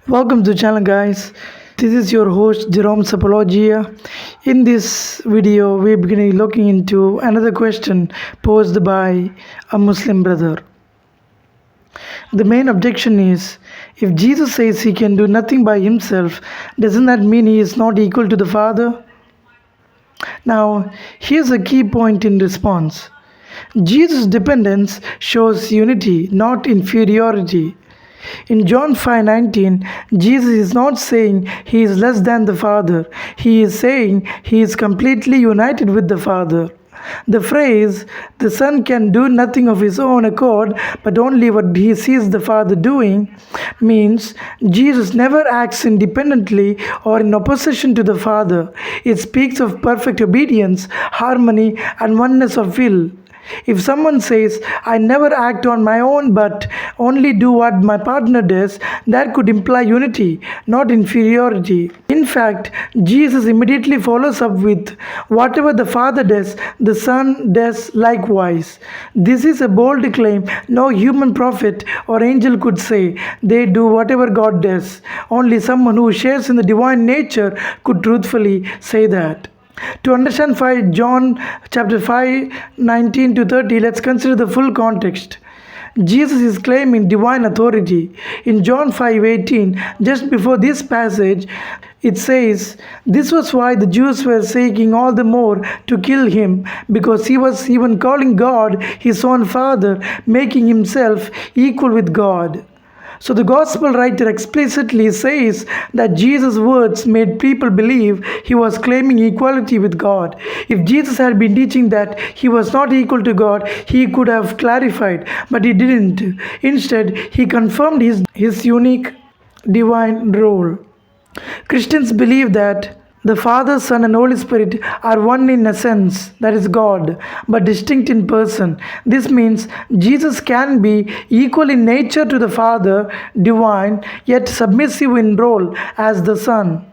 Welcome to the channel, guys. This is your host Jerome Sapologia. In this video, we're beginning looking into another question posed by a Muslim brother. The main objection is, if Jesus says he can do nothing by himself, doesn't that mean he is not equal to the Father? Now, here's a key point in response. Jesus' dependence shows unity, not inferiority. In John 5:19, Jesus is not saying he is less than the Father. He is saying he is completely united with the Father. The phrase, the Son can do nothing of his own accord, but only what he sees the Father doing, means Jesus never acts independently or in opposition to the Father. It speaks of perfect obedience, harmony, and oneness of will. If someone says, I never act on my own but only do what my partner does, that could imply unity, not inferiority. In fact, Jesus immediately follows up with, whatever the Father does, the Son does likewise. This is a bold claim no human prophet or angel could say. They do whatever God does. Only someone who shares in the divine nature could truthfully say that. To understand John chapter 5, 19 to 30, let's consider the full context. Jesus is claiming divine authority. In John 5:18, just before this passage, it says, this was why the Jews were seeking all the more to kill him, because he was even calling God his own Father, making himself equal with God. So the gospel writer explicitly says that Jesus' words made people believe he was claiming equality with God. If Jesus had been teaching that he was not equal to God, he could have clarified, but he didn't. Instead, he confirmed his unique divine role. Christians believe that the Father, Son, and Holy Spirit are one in essence, that is God, but distinct in person. This means Jesus can be equal in nature to the Father, divine, yet submissive in role as the Son.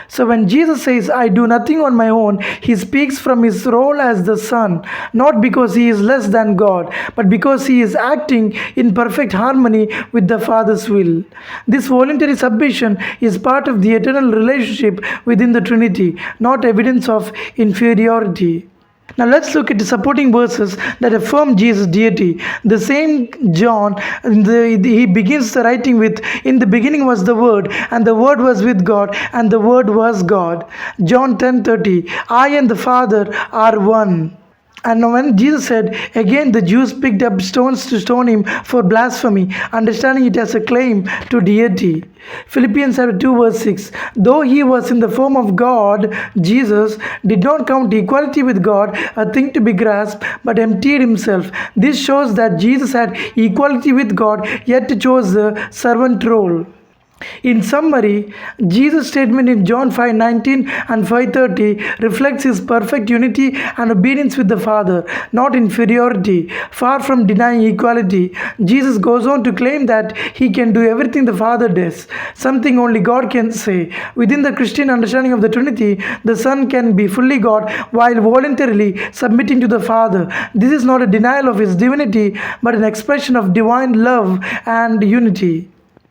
So when Jesus says, I do nothing on my own, he speaks from his role as the Son, not because he is less than God, but because he is acting in perfect harmony with the Father's will. This voluntary submission is part of the eternal relationship within the Trinity, not evidence of inferiority. Now let's look at the supporting verses that affirm Jesus' deity. The same John, he begins the writing with, in the beginning was the Word, and the Word was with God, and the Word was God. John 10:30, I and the Father are one. And when Jesus said, again the Jews picked up stones to stone him for blasphemy, understanding it as a claim to deity. Philippians chapter 2 verse 6, though he was in the form of God, Jesus did not count equality with God a thing to be grasped, but emptied himself. This shows that Jesus had equality with God, yet chose the servant role. In summary, Jesus' statement in John 5:19 and 5:30 reflects his perfect unity and obedience with the Father, not inferiority. Far from denying equality, Jesus goes on to claim that he can do everything the Father does, something only God can say. Within the Christian understanding of the Trinity, the Son can be fully God while voluntarily submitting to the Father. This is not a denial of his divinity, but an expression of divine love and unity.